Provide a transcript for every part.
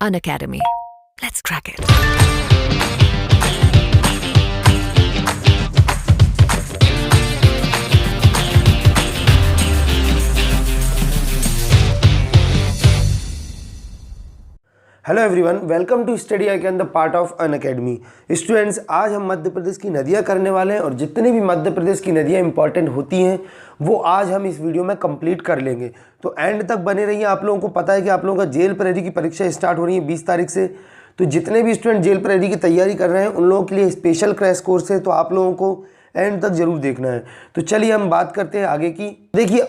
Unacademy. Let's crack it. Hello everyone, welcome to study again the part of Unacademy. Students, आज हम मध्य प्रदेश की नदियां करने वाले हैं और जितनी भी मध्य प्रदेश की नदियां इंपॉर्टेंट होती हैं वो आज हम इस वीडियो में कंप्लीट कर लेंगे। तो एंड तक बने रहिए। आप लोगों को पता है कि आप लोगों का जेल प्रहरी की परीक्षा स्टार्ट हो रही है 20 तारीख से। तो जितने भी स्टूडेंट जेल प्रहरी की तैयारी कर रहे हैं उन लोगों के लिए स्पेशल क्रैश कोर्स है, तो आप लोगों को एंड तक जरूर देखना है। तो चलिए हम बात करते हैं आगे की। देखिए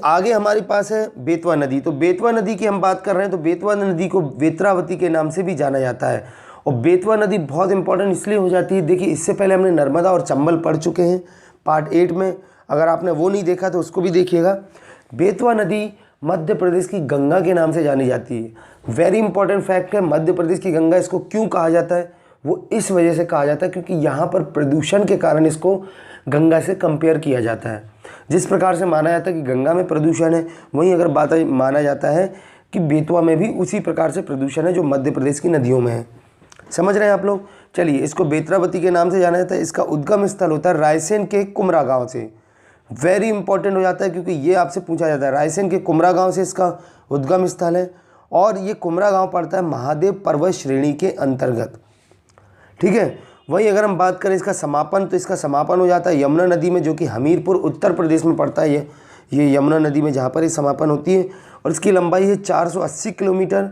आगे हमारे पास है बेतवा नदी। तो बेतवा नदी की हम बात कर रहे हैं। तो बेतवा नदी को वेत्रावती के नाम से भी जाना जाता है और बेतवा नदी बहुत इंपॉर्टेंट इसलिए हो जाती है। देखिए, इससे पहले हमने नर्मदा और चंबल पढ़ चुके हैं पार्ट 8 में। अगर आपने वो नहीं देखा तो उसको भी देखिएगा। बेतवा नदी मध्य प्रदेश की गंगा के नाम से जानी जाती है। वेरी इंपॉर्टेंट फैक्ट है, मध्य प्रदेश की गंगा इसको क्यों कहा जाता है? वो इस वजह से कहा जाता है क्योंकि यहाँ पर प्रदूषण के कारण इसको गंगा से कंपेयर किया जाता है। जिस प्रकार से माना जाता है कि गंगा में प्रदूषण है, वहीं अगर बात माना जाता है कि बेतवा में भी उसी प्रकार से प्रदूषण है जो मध्य प्रदेश की नदियों में है। समझ रहे हैं आप लोग? चलिए, इसको बेत्रावती के नाम से जाना जाता है। इसका उद्गम स्थल होता है रायसेन के कुमरा गाँव से। वेरी इंपॉर्टेंट हो जाता है क्योंकि ये आपसे पूछा जाता है। रायसेन के कुमरा गाँव से इसका उद्गम स्थल है और ये कुमरा गाँव पड़ता है महादेव पर्वत श्रेणी के अंतर्गत। ठीक है। वहीं अगर हम बात करें इसका समापन, तो इसका समापन हो जाता है यमुना नदी में, जो कि हमीरपुर उत्तर प्रदेश में पड़ता है। ये यमुना नदी में जहाँ पर ये समापन होती है और इसकी लंबाई है 480 किलोमीटर।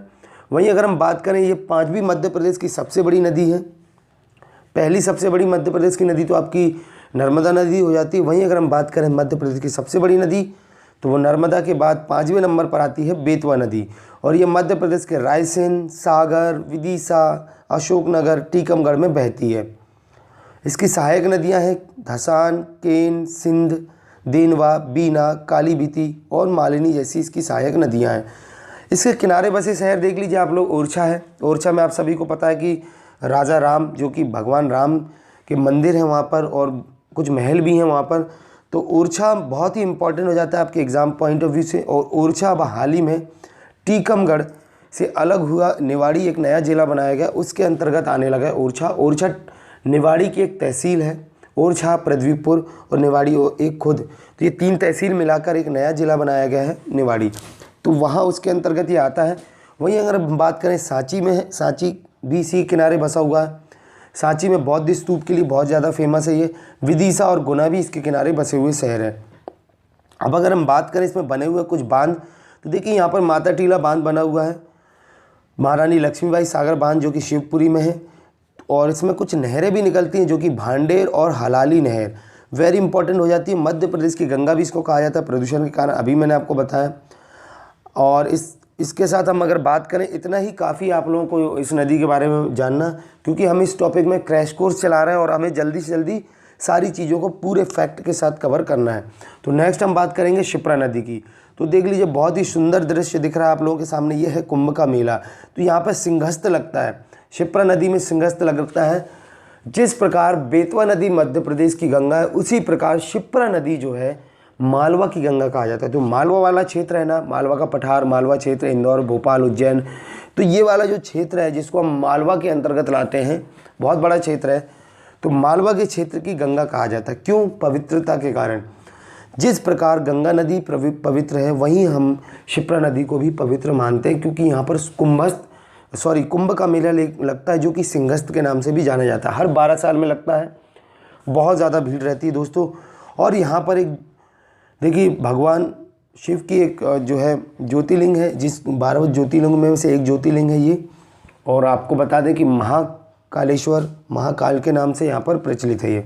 वहीं अगर हम बात करें, ये 5वीं मध्य प्रदेश की सबसे बड़ी नदी है। पहली सबसे बड़ी मध्य प्रदेश की नदी तो आपकी नर्मदा नदी हो जाती है। वहीं अगर हम बात करें मध्य प्रदेश की सबसे बड़ी नदी, तो वो नर्मदा के बाद 5वें नंबर पर आती है बेतवा नदी। और ये मध्य प्रदेश के रायसेन, सागर, विदिशा, अशोकनगर, टीकमगढ़ में बहती है। इसकी सहायक नदियां हैं धसान, केन, सिंध, देनवा, बीना, कालीबीती और मालिनी जैसी इसकी सहायक नदियां हैं। इसके किनारे बसे शहर देख लीजिए आप लोग। ओरछा है। ओरछा में आप सभी को पता है कि राजा राम, जो कि भगवान राम के मंदिर हैं वहाँ पर और कुछ महल भी हैं वहाँ पर। तो ओरछा बहुत ही इंपॉर्टेंट हो जाता है आपके एग्ज़ाम पॉइंट ऑफ व्यू से। और ओरछा अब हाल ही में टीकमगढ़ से अलग हुआ निवाड़ी एक नया जिला बनाया गया, उसके अंतर्गत आने लगा है ओरछा। ओरछा निवाड़ी की एक तहसील है। ओरछा, पृथ्वीपुर और निवाड़ी एक खुद, तो ये 3 तहसील मिलाकर एक नया जिला बनाया गया है निवाड़ी। तो वहाँ उसके अंतर्गत ये आता है। वहीं अगर हम बात करें सांची में है, सांची भी इसी किनारे बसा हुआ है। सांची में बौद्ध स्तूप के लिए बहुत ज़्यादा फेमस है ये। विदिशा और गुना भी इसके किनारे बसे हुए शहर हैं। अब अगर हम बात करें इसमें बने हुए कुछ बांध, तो देखिए यहाँ पर माता टीला बांध बना हुआ है, महारानी लक्ष्मीबाई सागर बांध जो कि शिवपुरी में है, और इसमें कुछ नहरें भी निकलती हैं जो कि भांडेर और हलाली नहर वेरी इंपॉर्टेंट हो जाती है। मध्य प्रदेश की गंगा भी इसको कहा जाता है प्रदूषण के कारण, अभी मैंने आपको बताया। और इसके साथ हम अगर बात करें, इतना ही काफ़ी आप लोगों को इस नदी के बारे में जानना, क्योंकि हम इस टॉपिक में क्रैश कोर्स चला रहे हैं और हमें जल्दी से जल्दी सारी चीज़ों को पूरे फैक्ट के साथ कवर करना है। तो नेक्स्ट हम बात करेंगे शिप्रा नदी की। तो देख लीजिए, बहुत ही सुंदर दृश्य दिख रहा है आप लोगों के सामने। ये है कुंभ का मेला। तो यहाँ पर सिंहस्थ लगता है, शिप्रा नदी में सिंहस्थ लगता है। जिस प्रकार बेतवा नदी मध्य प्रदेश की गंगा है, उसी प्रकार शिप्रा नदी जो है मालवा की गंगा कहा जाता है। तो मालवा वाला क्षेत्र है ना, मालवा का पठार, मालवा क्षेत्र, इंदौर, भोपाल, उज्जैन, तो ये वाला जो क्षेत्र है जिसको हम मालवा के अंतर्गत लाते हैं, बहुत बड़ा क्षेत्र है। तो मालवा के क्षेत्र की गंगा कहा जाता है। क्यों? पवित्रता के कारण। जिस प्रकार गंगा नदी पवित्र है, वहीं हम शिप्रा नदी को भी पवित्र मानते हैं, क्योंकि यहाँ पर कुंभ का मेला लगता है, जो कि सिंहस्थ के नाम से भी जाना जाता है। हर 12 साल में लगता है। बहुत ज़्यादा भीड़ रहती है दोस्तों। और यहाँ पर एक देखिए, भगवान शिव की एक जो है ज्योतिर्लिंग है, जिस 12 ज्योतिर्लिंग में से एक ज्योतिर्लिंग है ये। और आपको बता दें कि महाकालेश्वर, महाकाल के नाम से यहाँ पर प्रचलित है ये।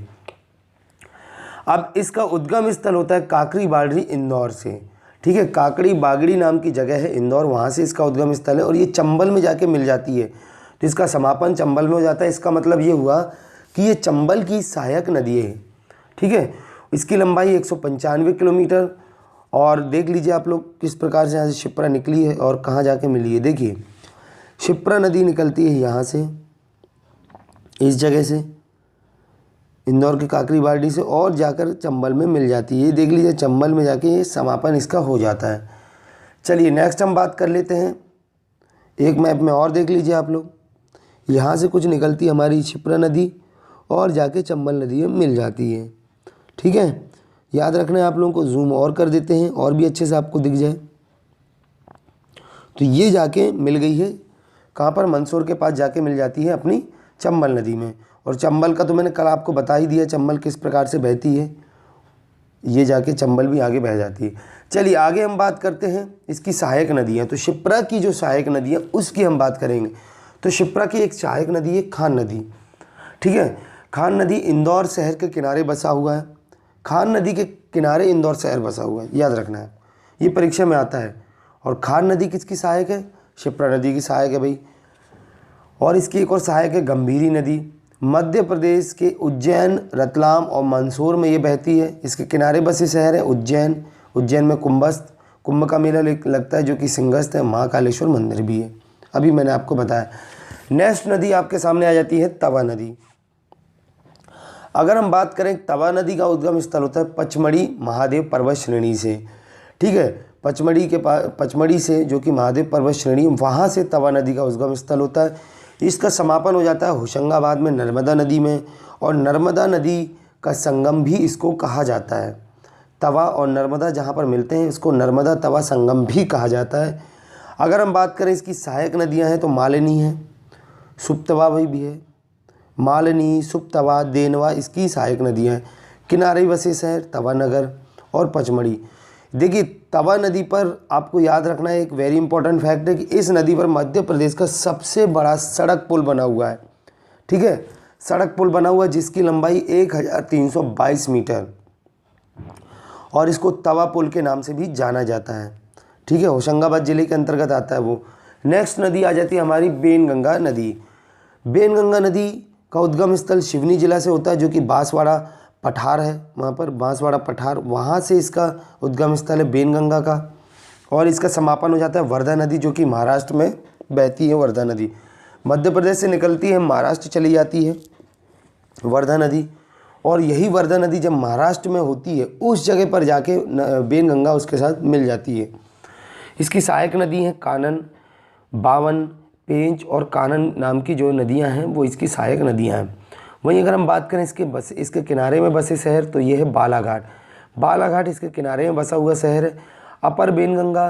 अब इसका उद्गम स्थल होता है काकड़ी बागड़ी, इंदौर से। ठीक है, काकड़ी बागड़ी नाम की जगह है इंदौर, वहाँ से इसका उद्गम स्थल है। और ये चंबल में जाके मिल जाती है, तो इसका समापन चंबल में हो जाता है। इसका मतलब ये हुआ कि ये चंबल की सहायक नदी है। ठीक है, इसकी लंबाई 195 किलोमीटर। और देख लीजिए आप लोग किस प्रकार से यहाँ से शिप्रा निकली है और कहाँ जाके मिली है। देखिए, शिप्रा नदी निकलती है यहाँ से, इस जगह से, इंदौर की काकड़ी बाड़ी से, और जाकर चंबल में मिल जाती है। ये देख लीजिए, चंबल में जाके ये समापन इसका हो जाता है। चलिए नेक्स्ट हम बात कर लेते हैं एक मैप में और देख लीजिए आप लोग, यहाँ से कुछ निकलती हमारी क्षिप्रा नदी और जाके चंबल नदी में मिल जाती है। ठीक है, याद रखना है आप लोगों को। जूम और कर देते हैं और भी अच्छे से आपको दिख जाए। तो ये जाके मिल गई है कहाँ पर, मंदसौर के पास जाके मिल जाती है अपनी चंबल नदी में। और चंबल का तो मैंने कल आपको बता ही दिया, चंबल किस प्रकार से बहती है। ये जाके चंबल भी आगे बह जाती है। चलिए आगे हम बात करते हैं इसकी सहायक नदियाँ। तो क्षिप्रा की जो सहायक नदी है उसकी हम बात करेंगे। तो क्षिप्रा की एक सहायक नदी है खान नदी। ठीक है, खान नदी इंदौर शहर के किनारे बसा हुआ है। खान नदी के किनारे इंदौर शहर बसा हुआ है, याद रखना है, ये परीक्षा में आता है। और खान नदी किसकी सहायक है? क्षिप्रा नदी की सहायक है भाई। और इसकी एक और सहायक है गंभीरी नदी। मध्य प्रदेश के उज्जैन, रतलाम और मंदसौर में ये बहती है। इसके किनारे बसे शहर है उज्जैन। उज्जैन में कुंभ का मेला लगता है जो कि सिंहस्थ है। महाकालेश्वर मंदिर भी है, अभी मैंने आपको बताया। नेक्स्ट नदी आपके सामने आ जाती है तवा नदी। अगर हम बात करें, तवा नदी का उद्गम स्थल होता है पचमढ़ी महादेव पर्वत श्रेणी से। ठीक है, पचमढ़ी से जो कि महादेव पर्वत श्रेणी, वहाँ से तवा नदी का उद्गम स्थल होता है। इसका समापन हो जाता है होशंगाबाद में नर्मदा नदी में, और नर्मदा नदी का संगम भी इसको कहा जाता है। तवा और नर्मदा जहाँ पर मिलते हैं इसको नर्मदा तवा संगम भी कहा जाता है। अगर हम बात करें इसकी सहायक नदियाँ हैं तो मालिनी है, सुप्तवा भी है। मालिनी, सुप्तवा, देनवा इसकी सहायक नदियाँ हैं। किनारे बसे शहर तवा नगर और पचमढ़ी। देखिए तवा नदी पर आपको याद रखना है एक वेरी इंपॉर्टेंट फैक्ट है कि इस नदी पर मध्य प्रदेश का सबसे बड़ा सड़क पुल बना हुआ है। ठीक है, सड़क पुल बना हुआ है जिसकी लंबाई 1322 मीटर, और इसको तवा पुल के नाम से भी जाना जाता है। ठीक है, होशंगाबाद जिले के अंतर्गत आता है वो। नेक्स्ट नदी आ जाती है हमारी बेनगंगा नदी। बेनगंगा नदी का उद्गम स्थल सिवनी जिला से होता है जो कि बांसवाड़ा पठार है, वहाँ पर बांसवाड़ा पठार, वहाँ से इसका उद्गम स्थल है बेनगंगा का। और इसका समापन हो जाता है वर्धा नदी जो कि महाराष्ट्र में बहती है। वर्धा नदी मध्य प्रदेश से निकलती है, महाराष्ट्र चली जाती है वर्धा नदी। और यही वर्धा नदी जब महाराष्ट्र में होती है उस जगह पर जाके बेनगंगा उसके साथ मिल जाती है। इसकी सहायक नदी हैं कानन, बावन, पेंच और कानन नाम की जो नदियां हैं वो इसकी सहायक नदियां हैं। वहीं अगर हम बात करें इसके किनारे में बसे शहर तो ये है बालाघाट। बालाघाट इसके किनारे में बसा हुआ शहर है। अपर बेनगंगा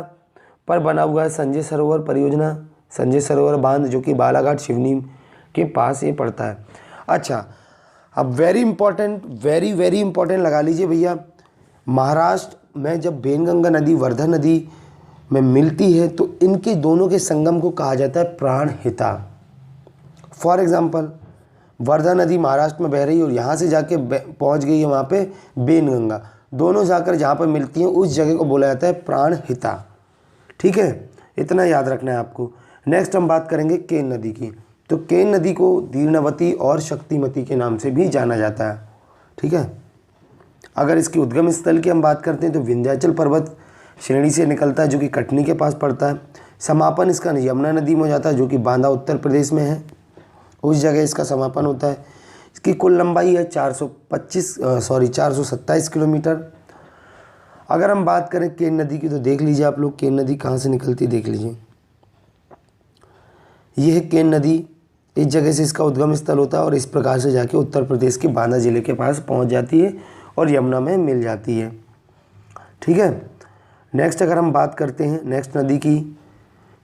पर बना हुआ है संजय सरोवर परियोजना, संजय सरोवर बांध जो कि बालाघाट सिवनी के पास ये पड़ता है। अच्छा, अब वेरी इंपॉर्टेंट लगा लीजिए भैया, महाराष्ट्र में जब बेनगंगा नदी वर्धा नदी में मिलती है तो इनके दोनों के संगम को कहा जाता है प्राणहिता। फॉर एग्जाम्पल वर्धा नदी महाराष्ट्र में बह रही है और यहाँ से जाके पहुँच गई है वहाँ पे बेनगंगा, दोनों जाकर जहाँ पर मिलती हैं उस जगह को बोला जाता है प्राणहिता। ठीक है, इतना याद रखना है आपको। नेक्स्ट हम बात करेंगे केन नदी की। तो केन नदी को दीर्घवती और शक्तिमती के नाम से भी जाना जाता है। ठीक है, अगर इसकी उद्गम स्थल की हम बात करते हैं तो विंध्याचल पर्वत श्रेणी से निकलता है जो कि कटनी के पास पड़ता है। समापन इसका यमुना नदी में हो जाता है जो कि बांदा उत्तर प्रदेश में है, उस जगह इसका समापन होता है। इसकी कुल लंबाई है 427 किलोमीटर। अगर हम बात करें केन नदी की तो देख लीजिए आप लोग केन नदी कहाँ से निकलती है, देख लीजिए ये है केन नदी, इस जगह से इसका उद्गम स्थल होता है और इस प्रकार से जाके उत्तर प्रदेश के बांदा जिले के पास पहुंच जाती है और यमुना में मिल जाती है। ठीक है, नेक्स्ट अगर हम बात करते हैं नेक्स्ट नदी की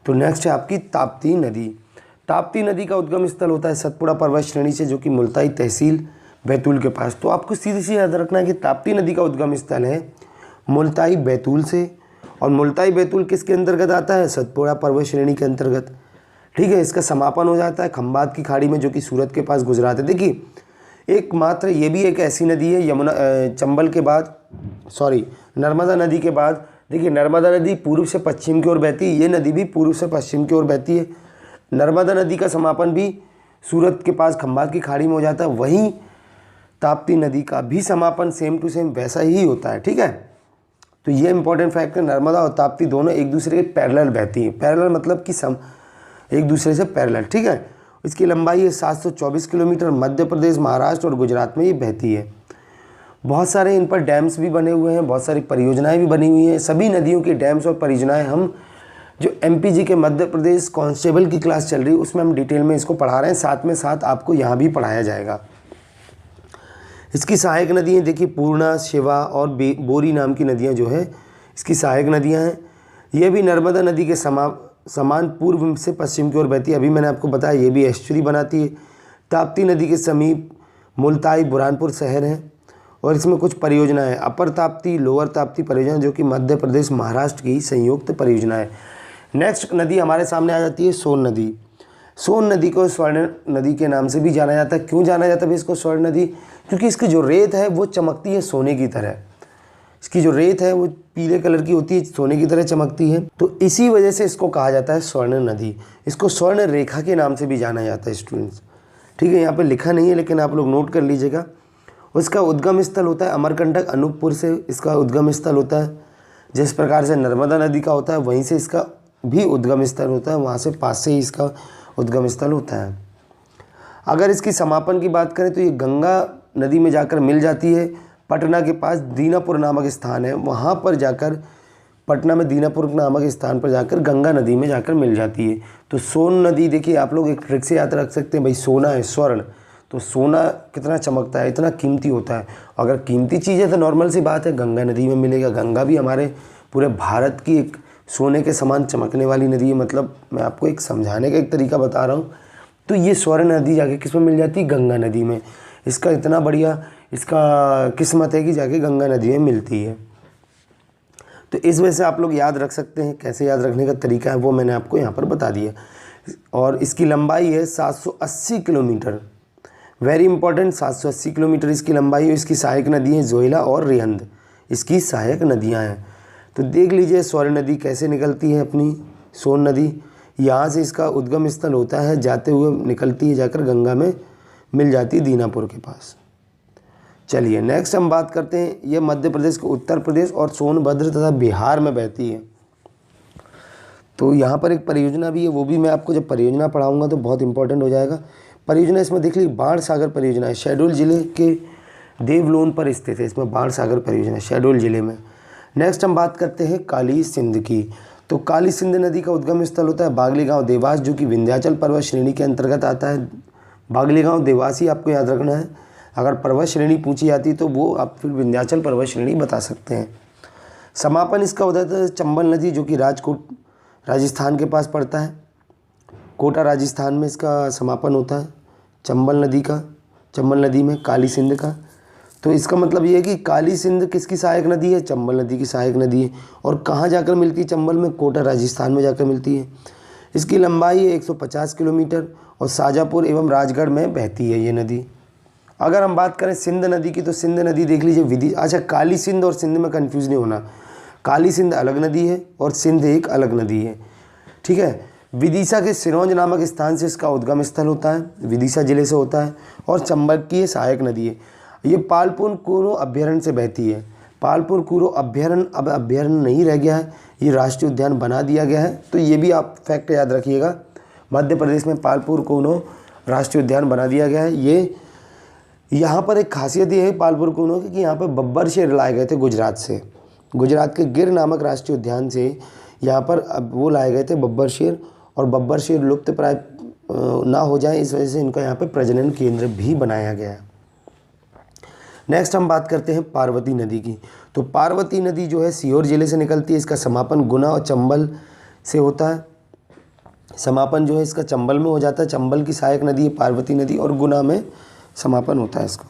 तो नेक्स्ट है आपकी ताप्ती नदी। ताप्ती नदी का उद्गम स्थल होता है सतपुड़ा पर्वत श्रेणी से जो कि मुल्ताई तहसील बैतूल के पास। तो आपको सीधी सी याद रखना है कि ताप्ती नदी का उद्गम स्थल है मुल्ताई बैतूल से, और मुल्ताई बैतूल किसके अंतर्गत आता है? सतपुड़ा पर्वत श्रेणी के अंतर्गत। ठीक है, इसका समापन हो जाता है खंबात की खाड़ी में जो कि सूरत के पास गुजरात है। देखिए एकमात्र ये भी एक ऐसी नदी है चंबल के बाद नर्मदा नदी के बाद। देखिए नर्मदा नदी पूर्व से पश्चिम की ओर बहती है, ये नदी भी पूर्व से पश्चिम की ओर बहती है। नर्मदा नदी का समापन भी सूरत के पास खंबात की खाड़ी में हो जाता है, वहीं ताप्ती नदी का भी समापन सेम टू सेम वैसा ही होता है। ठीक है, तो ये इंपॉर्टेंट फैक्ट है, नर्मदा और ताप्ती दोनों एक दूसरे के पैरेलल बहती हैं। पैरेलल मतलब कि एक दूसरे से पैरेलल। ठीक है, इसकी लंबाई है 724 किलोमीटर। मध्य प्रदेश, महाराष्ट्र और गुजरात में ये बहती है। बहुत सारे इन पर डैम्स भी बने हुए हैं, बहुत सारी परियोजनाएं भी बनी हुई हैं। सभी नदियों के डैम्स और परियोजनाएं हम जो एमपीजी के मध्य प्रदेश कांस्टेबल की क्लास चल रही है उसमें हम डिटेल में इसको पढ़ा रहे हैं, साथ में साथ आपको यहाँ भी पढ़ाया जाएगा। इसकी सहायक नदियाँ देखिए पूर्णा, शिवा और बोरी नाम की नदियाँ जो है इसकी सहायक नदियाँ हैं। ये भी नर्मदा नदी के समान पूर्व से पश्चिम की ओर बहती है। अभी मैंने आपको बताया ये भी एस्चुरी बनाती है। ताप्ती नदी के समीप मुल्ताई बुरहानपुर शहर है और इसमें कुछ परियोजना है, अपर ताप्ती, लोअर ताप्ती परियोजना, जो कि मध्य प्रदेश महाराष्ट्र की संयुक्त परियोजना है। नेक्स्ट नदी हमारे सामने आ जाती है सोन नदी। सोन नदी को स्वर्ण नदी के नाम से भी जाना जाता है। क्यों जाना जाता है इसको स्वर्ण नदी? क्योंकि इसकी जो रेत है वो चमकती है सोने की तरह। इसकी जो रेत है वो पीले कलर की होती है, सोने की तरह चमकती है, तो इसी वजह से इसको कहा जाता है स्वर्ण नदी। इसको स्वर्ण रेखा के नाम से भी जाना जाता है स्टूडेंट्स। ठीक है, यहाँ पे लिखा नहीं है लेकिन आप लोग नोट कर लीजिएगा। उसका उद्गम स्थल होता है अमरकंटक अनूपपुर से इसका उद्गम स्थल होता है। जिस प्रकार से नर्मदा नदी का होता है वहीं से इसका भी उद्गम स्थल होता है, वहाँ से पास से ही इसका उद्गम स्थल होता है। अगर इसकी समापन की बात करें तो ये गंगा नदी में जाकर मिल जाती है। पटना के पास दीनापुर नामक स्थान है, वहाँ पर जाकर पटना में दीनापुर नामक स्थान पर जाकर गंगा नदी में जाकर मिल जाती है। तो सोन नदी देखिए आप लोग एक ट्रिक से याद रख सकते हैं, भाई सोना है स्वर्ण, तो सोना कितना चमकता है, इतना कीमती होता है। अगर कीमती चीज़ है तो नॉर्मल सी बात है गंगा नदी में मिलेगा। गंगा भी हमारे पूरे भारत की एक सोने के समान चमकने वाली नदी है। मतलब मैं आपको एक समझाने का एक तरीका बता रहा हूँ। तो ये स्वर्ण नदी जाके किस में मिल जाती है? गंगा नदी में। इसका इतना बढ़िया इसका किस्मत है कि जाके गंगा नदी में मिलती है। तो इस वजह से आप लोग याद रख सकते हैं। कैसे याद रखने का तरीका है वो मैंने आपको यहाँ पर बता दिया। और इसकी लंबाई है 780 किलोमीटर। वेरी इंपॉर्टेंट, 780 किलोमीटर इसकी लंबाई है। इसकी सहायक नदी है जोइला और रिहंद, इसकी सहायक नदियाँ हैं। तो देख लीजिए स्वर्ण नदी कैसे निकलती है अपनी सोन नदी। यहाँ से इसका उद्गम स्थल होता है, जाते हुए निकलती है जाकर गंगा में मिल जाती है दीनापुर के पास। चलिए नेक्स्ट हम बात करते हैं। ये मध्य प्रदेश के उत्तर प्रदेश और सोनभद्र तथा बिहार में बहती है। तो यहाँ पर एक परियोजना भी है, वो भी मैं आपको जब परियोजना पढ़ाऊँगा तो बहुत इंपॉर्टेंट हो जाएगा। परियोजना इसमें देख लीजिए बाण सागर परियोजना है, शहडोल जिले के देवलोन पर स्थित है। इसमें बाण सागर परियोजना शहडोल जिले में। नेक्स्ट हम बात करते हैं काली सिंध की। तो काली सिंध नदी का उद्गम स्थल होता है बागली गांव देवास, जो कि विंध्याचल पर्वत श्रेणी के अंतर्गत आता है। बागली गांव देवास ही आपको याद रखना है। अगर पर्वत श्रेणी पूछी जाती तो वो आप फिर विंध्याचल पर्वत श्रेणी बता सकते हैं। समापन इसका होता है चंबल नदी, जो कि राजकोट राजस्थान के पास पड़ता है। कोटा राजस्थान में इसका समापन होता है चंबल नदी में काली सिंध का। तो इसका मतलब ये है कि काली सिंध किसकी सहायक नदी है? चंबल नदी की सहायक नदी है। और कहाँ जाकर मिलती है? चंबल में, कोटा राजस्थान में जाकर मिलती है। इसकी लंबाई है 150 किलोमीटर और शाजापुर एवं राजगढ़ में बहती है ये नदी। अगर हम बात करें सिंध नदी की, तो सिंध नदी देख लीजिए अच्छा काली सिंध और सिंध में कन्फ्यूज़ नहीं होना। काली सिंध अलग नदी है और सिंध एक अलग नदी है। ठीक है, विदिशा के सिरोंज नामक स्थान से इसका उद्गम स्थल होता है, विदिशा जिले से होता है। और चंबल की ये सहायक नदी है। ये पालपुर कूरो अभ्यारण्य से बहती है। पालपुर कूरो अभ्यारण्य अब अभ्यारण्य नहीं रह गया है, ये राष्ट्रीय उद्यान बना दिया गया है। तो ये भी आप फैक्ट याद रखिएगा, मध्य प्रदेश में पालपुर कूरो राष्ट्रीय उद्यान बना दिया गया है। ये यहाँ पर एक खासियत ये है पालपुर कूरो की कि यहाँ पर बब्बर शेर लाए गए थे गुजरात से। गुजरात के गिर नामक राष्ट्रीय उद्यान से यहाँ पर अब वो लाए गए थे बब्बर शेर, और बब्बर शेर लुप्त प्राय ना हो जाए इस वजह से इनका यहाँ पे प्रजनन केंद्र भी बनाया गया है। नेक्स्ट हम बात करते हैं पार्वती नदी की। तो पार्वती नदी जो है सीहोर जिले से निकलती है। इसका समापन गुना और चंबल से होता है। समापन जो है इसका चंबल में हो जाता है। चंबल की सहायक नदी है पार्वती नदी और गुना में समापन होता है इसका।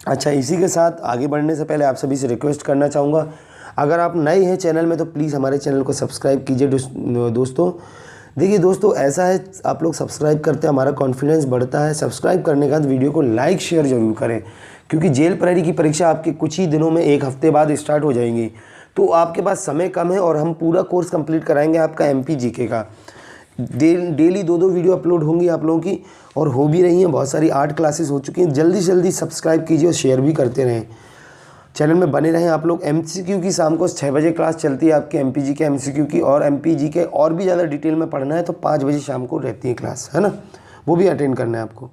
अच्छा, इसी के साथ आगे बढ़ने से पहले आप सभी से रिक्वेस्ट करना चाहूँगा, अगर आप नए हैं चैनल में तो प्लीज़ हमारे चैनल को सब्सक्राइब कीजिए दोस्तों। देखिए दोस्तों, ऐसा है आप लोग सब्सक्राइब करते हैं हमारा कॉन्फिडेंस बढ़ता है। सब्सक्राइब करने के बाद वीडियो को लाइक शेयर जरूर करें, क्योंकि जेल प्रहरी की परीक्षा आपके कुछ ही दिनों में, एक हफ्ते बाद स्टार्ट हो जाएंगी। तो आपके पास समय कम है और हम पूरा कोर्स कंप्लीट कराएंगे आपका एमपी जीके का। डेली 2-2 वीडियो अपलोड होंगी आप लोगों की, और हो भी रही हैं। बहुत सारी 8 क्लासेस हो चुकी हैं। जल्दी से जल्दी सब्सक्राइब कीजिए और शेयर भी करते रहें। चैनल में बने रहें आप लोग। एमसीक्यू की शाम को 6 बजे क्लास चलती है आपकी एमपीजी के एमसीक्यू की, और एमपीजी के और भी ज़्यादा डिटेल में पढ़ना है तो 5 बजे शाम को रहती है क्लास, है ना, वो भी अटेंड करना है आपको।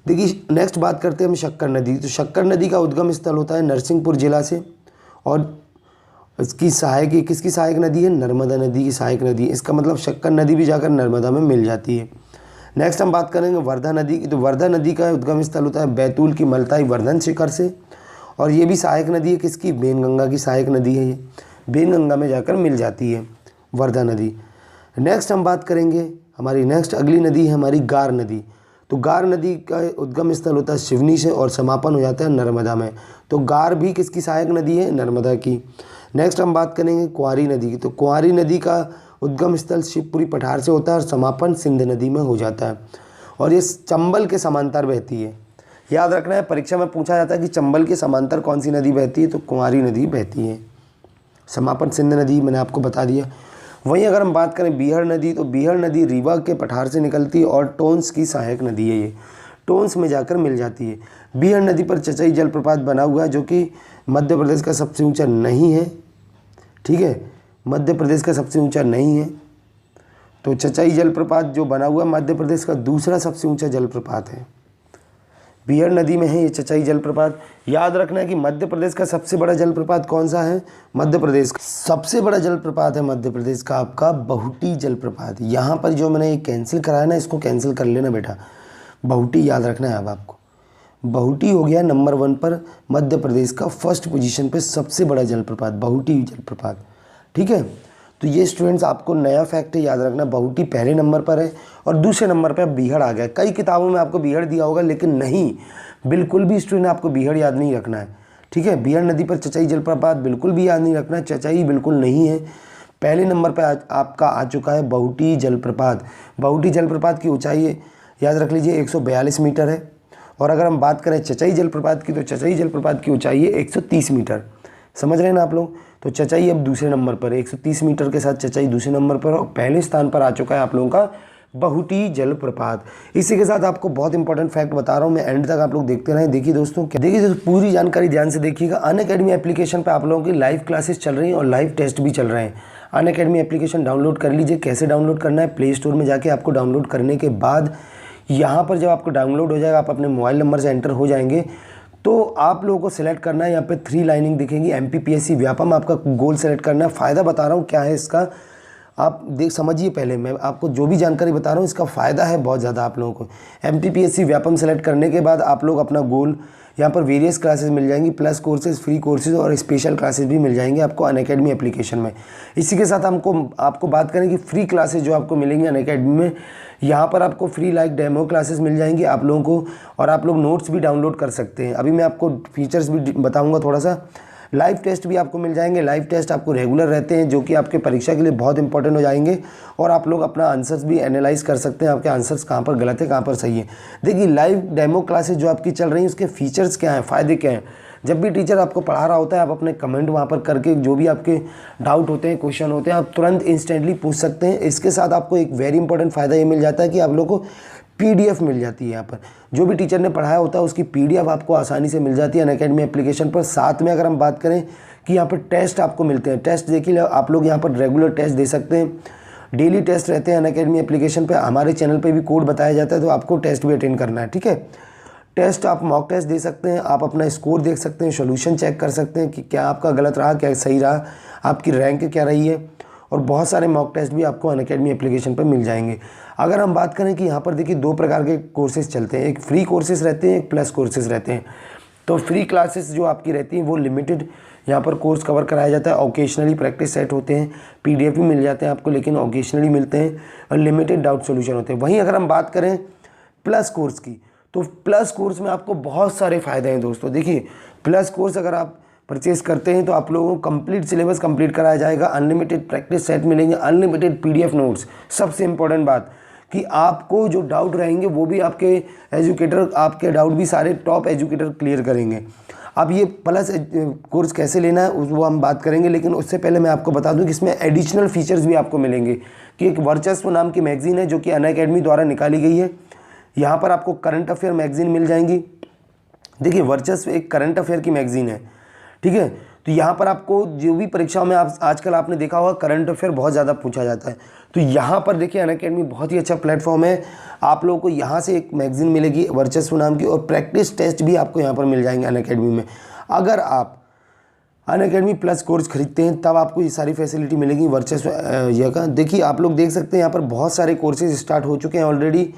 देखिए नेक्स्ट बात करते हैं हम शक्कर नदी। तो शक्कर नदी का उद्गम स्थल होता है नरसिंहपुर जिला से, और इसकी सहायक, ये किसकी सहायक नदी है? नर्मदा नदी की सहायक नदी है। इसका मतलब शक्कर नदी भी जाकर नर्मदा में मिल जाती है। नेक्स्ट हम बात करेंगे वर्धा नदी की। तो वर्धा नदी का उद्गम स्थल होता है बैतूल की मलताई वर्धन शिखर से, और ये भी सहायक नदी है किसकी? बेनगंगा की सहायक नदी है। ये बेनगंगा में जाकर मिल जाती है वर्धा नदी। नेक्स्ट हम बात करेंगे, हमारी नेक्स्ट अगली नदी है हमारी गार नदी। तो गार नदी का उद्गम स्थल होता है सिवनी से और समापन हो जाता है नर्मदा में। तो गार भी किसकी सहायक नदी है? नर्मदा की। नेक्स्ट हम बात करेंगे कुंवारी नदी की। तो कुंवारी नदी का उद्गम स्थल शिवपुरी पठार से होता है और समापन सिंध नदी में हो जाता है, और ये चंबल के समांतर बहती है। याद रखना है, परीक्षा में पूछा जाता है कि चंबल के समांतर कौन सी नदी बहती है? तो कुंवारी नदी बहती है। समापन सिंध नदी मैंने आपको बता दिया। वहीं अगर हम बात करें बीहड़ नदी, तो बीहड़ नदी रीवा के पठार से निकलती है और टोंस की सहायक नदी है। ये टोंस में जाकर मिल जाती है। बीहड़ नदी पर चचई जलप्रपात बना हुआ है जो कि मध्य प्रदेश का सबसे ऊंचा नहीं है। ठीक है, मध्य प्रदेश का सबसे ऊंचा नहीं है। तो चचई जलप्रपात जो बना हुआ है मध्य प्रदेश का दूसरा सबसे ऊंचा जलप्रपात है। बीहड़ नदी में है ये चचई जलप्रपात। याद रखना है कि मध्य प्रदेश का सबसे बड़ा जलप्रपात कौन सा है? मध्य प्रदेश का सबसे बड़ा जलप्रपात है मध्य प्रदेश का आपका बहुटी जलप्रपात। यहाँ पर जो मैंने ये कैंसिल कराया ना, इसको कैंसिल कर लेना बेटा। बहुटी याद रखना है अब आपको। बहुटी हो गया नंबर 1 पर मध्य प्रदेश का फर्स्ट पोजीशन पे सबसे बड़ा जलप्रपात, बहुटी जलप्रपात। ठीक है, तो ये स्टूडेंट्स आपको नया फैक्ट है, याद रखना। बहुटी पहले नंबर पर है और दूसरे नंबर पर बीहड़ आ गया। कई किताबों में आपको बीहड़ दिया होगा, लेकिन नहीं, बिल्कुल भी स्टूडेंट आपको बीहड़ याद नहीं रखना है। ठीक है, बीहड़ नदी पर चचई जलप्रपात बिल्कुल भी याद नहीं रखना है। चचई बिल्कुल नहीं है। पहले नंबर पर आपका आ चुका है बहुटी जलप्रपात। बहुटी जलप्रपात की ऊंचाई याद रख लीजिए 142 मीटर है। और अगर हम बात करें चचई जलप्रपात की, तो चचई जलप्रपात की ऊंचाई है 130 मीटर। समझ रहे हैं ना आप लोग? तो चचई अब दूसरे नंबर पर, 130 मीटर के साथ चचई दूसरे नंबर पर, और पहले स्थान पर आ चुका है आप लोगों का बहुटी जलप्रपात। इसी के साथ आपको बहुत इंपॉर्टेंट फैक्ट बता रहा हूँ मैं, एंड तक आप लोग देखते रहें। देखिए दोस्तों, पूरी जानकारी ध्यान से देखिएगा। अनअकैडमी एप्लीकेशन पर आप लोगों की लाइव क्लासेस चल रही हैं और लाइव टेस्ट भी चल रहे हैं। अनअकैडमी एप्लीकेशन डाउनलोड कर लीजिए। कैसे डाउनलोड करना है? प्ले स्टोर में जाके आपको डाउनलोड करने के बाद यहाँ पर जब आपको डाउनलोड हो जाएगा, आप अपने मोबाइल नंबर से एंटर हो जाएंगे, तो आप लोगों को सिलेक्ट करना है। यहाँ पे 3 लाइनिंग दिखेंगी, MPPSC व्यापम आपका गोल सेलेक्ट करना है। फ़ायदा बता रहा हूँ क्या है इसका, आप देख समझिए। पहले मैं आपको जो भी जानकारी बता रहा हूँ इसका फ़ायदा है बहुत ज़्यादा आप लोगों को। MPPSC व्यापम सेलेक्ट करने के बाद आप लोग अपना गोल, यहाँ पर वेरियस क्लासेस मिल जाएंगी, प्लस कोर्सेज, फ्री कोर्सेज और स्पेशल क्लासेस भी मिल जाएंगे आपको अनअकैडमी एप्लीकेशन में। इसी के साथ आपको बात करें कि फ्री क्लासेस जो आपको मिलेंगी अनअकैडमी में, यहाँ पर आपको फ्री लाइक डेमो क्लासेस मिल जाएंगी आप लोगों को, और आप लोग नोट्स भी डाउनलोड कर सकते हैं। अभी मैं आपको फीचर्स भी बताऊँगा थोड़ा सा। लाइव टेस्ट भी आपको मिल जाएंगे। लाइव टेस्ट आपको रेगुलर रहते हैं, जो कि आपके परीक्षा के लिए बहुत इंपॉर्टेंट हो जाएंगे, और आप लोग अपना आंसर्स भी एनालाइज कर सकते हैं, आपके आंसर्स कहाँ पर गलत है कहाँ पर सही है। देखिए, लाइव डेमो क्लासेस जो आपकी चल रही हैं उसके फीचर्स क्या हैं, फ़ायदे क्या हैं। जब भी टीचर आपको पढ़ा रहा होता है, आप अपने कमेंट वहाँ पर करके जो भी आपके डाउट होते हैं, क्वेश्चन होते हैं, आप तुरंत इंस्टेंटली पूछ सकते हैं। इसके साथ आपको एक वेरी इंपॉर्टेंट फ़ायदा ये मिल जाता है कि आप लोग को PDF मिल जाती है। यहाँ पर जो भी टीचर ने पढ़ाया होता है उसकी PDF आपको आसानी से मिल जाती है अनअकैडमी एप्लीकेशन पर। साथ में अगर हम बात करें कि यहाँ पर टेस्ट आपको मिलते हैं, टेस्ट देखिए आप लोग यहाँ पर रेगुलर टेस्ट दे सकते हैं। डेली टेस्ट रहते हैं अनअकैडमी एप्लीकेशन पे। हमारे चैनल पे भी कोड बताया जाता है, तो आपको टेस्ट भी अटेंड करना है। ठीक है, टेस्ट आप मॉक टेस्ट दे सकते हैं, आप अपना स्कोर देख सकते हैं, सॉल्यूशन चेक कर सकते हैं कि क्या आपका गलत रहा, क्या सही रहा, आपकी रैंक क्या रही है, और बहुत सारे मॉक टेस्ट भी आपको अनअकैडमी एप्लीकेशन पर मिल जाएंगे। अगर हम बात करें कि यहाँ पर देखिए 2 प्रकार के कोर्सेज चलते हैं, एक फ्री कोर्सेज रहते हैं, एक प्लस कोर्सेज रहते हैं। तो फ्री क्लासेस जो आपकी रहती हैं वो लिमिटेड यहाँ पर कोर्स कवर कराया जाता है। ओकेशनली प्रैक्टिस सेट होते हैं, PDF भी मिल जाते हैं आपको, लेकिन ओकेशनली मिलते हैं, और लिमिटेड डाउट सॉल्यूशन होते हैं। वहीं अगर हम बात करें प्लस कोर्स की, तो प्लस कोर्स में आपको बहुत सारे फ़ायदे हैं दोस्तों। देखिए, प्लस कोर्स अगर आप परचेज़ करते हैं तो आप लोगों को कंप्लीट सिलेबस कंप्लीट कराया जाएगा, अनलिमिटेड प्रैक्टिस सेट मिलेंगे, अनलिमिटेड PDF नोट्स। सबसे इंपॉर्टेंट बात कि आपको जो डाउट रहेंगे वो भी आपके एजुकेटर, आपके डाउट भी सारे टॉप एजुकेटर क्लियर करेंगे। अब ये प्लस कोर्स कैसे लेना है वो हम बात करेंगे, लेकिन उससे पहले मैं आपको बता दूं कि इसमें एडिशनल फीचर्स भी आपको मिलेंगे। कि एक वर्चस्व नाम की मैगजीन है जो कि अनअकैडमी द्वारा निकाली गई है। यहाँ पर आपको करंट अफेयर मैगजीन मिल जाएंगी। देखिए, वर्चस्व एक करंट अफेयर की मैगजीन है। ठीक है, तो यहाँ पर आपको जो भी परीक्षाओं में आजकल आपने देखा होगा करंट अफेयर बहुत ज़्यादा पूछा जाता है। तो यहाँ पर देखिए अनअकैडमी बहुत ही अच्छा प्लेटफॉर्म है। आप लोगों को यहाँ से एक मैगजीन मिलेगी वर्चस्व नाम की, और प्रैक्टिस टेस्ट भी आपको यहाँ पर मिल जाएंगे अनअकैडमी में। अगर आप अनअकैडमी प्लस कोर्स खरीदते हैं तब आपको ये सारी फैसिलिटी मिलेगी वर्चस्व यह का। देखिए आप लोग देख सकते हैं यहाँ पर बहुत सारे कोर्सेज स्टार्ट हो चुके हैं ऑलरेडी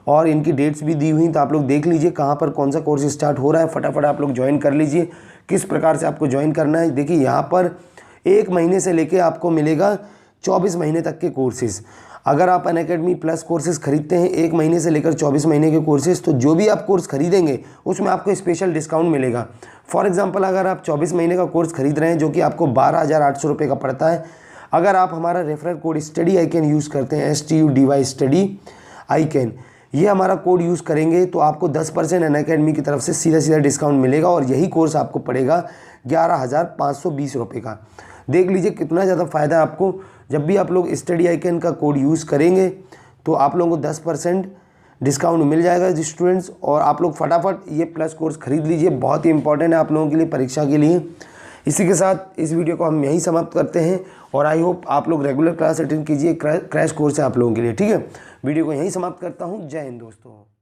और इनकी डेट्स भी दी हुई, तो आप लोग देख लीजिए कहाँ पर कौन सा कोर्स स्टार्ट हो रहा है, फटाफट आप लोग ज्वाइन कर लीजिए। किस प्रकार से आपको ज्वाइन करना है, देखिए यहाँ पर 1 महीने से लेके आपको मिलेगा 24 महीने तक के कोर्सेज़। अगर आप अनअकैडमी प्लस कोर्सेज़ खरीदते हैं 1 महीने से लेकर 24 महीने के कोर्सेज़, तो जो भी आप कोर्स खरीदेंगे उसमें आपको स्पेशल डिस्काउंट मिलेगा। फॉर एग्जांपल अगर आप 24 महीने का कोर्स खरीद रहे हैं जो कि आपको 12,800 रुपये का पड़ता है, अगर आप हमारा रेफरल कोड स्टडी आईकैन यूज़ करते हैं, STUDY स्टडी आईकैन, ये हमारा कोड यूज़ करेंगे तो आपको 10% अनअकैडमी की तरफ से सीधा सीधा डिस्काउंट मिलेगा और यही कोर्स आपको पड़ेगा 11,520 रुपये का। देख लीजिए कितना ज़्यादा फ़ायदा आपको। जब भी आप लोग स्टडी आइकन का कोड यूज़ करेंगे तो आप लोगों को 10% डिस्काउंट मिल जाएगा स्टूडेंट्स, और आप लोग फटाफट ये प्लस कोर्स खरीद लीजिए, बहुत ही इंपॉर्टेंट है आप लोगों के लिए परीक्षा के लिए। इसी के साथ इस वीडियो को हम यहीं समाप्त करते हैं और आई होप आप लोग रेगुलर क्लास अटेंड कीजिए, क्रैश कोर्स है आप लोगों के लिए, ठीक है। वीडियो को यहीं समाप्त करता हूँ। जय हिंद दोस्तों।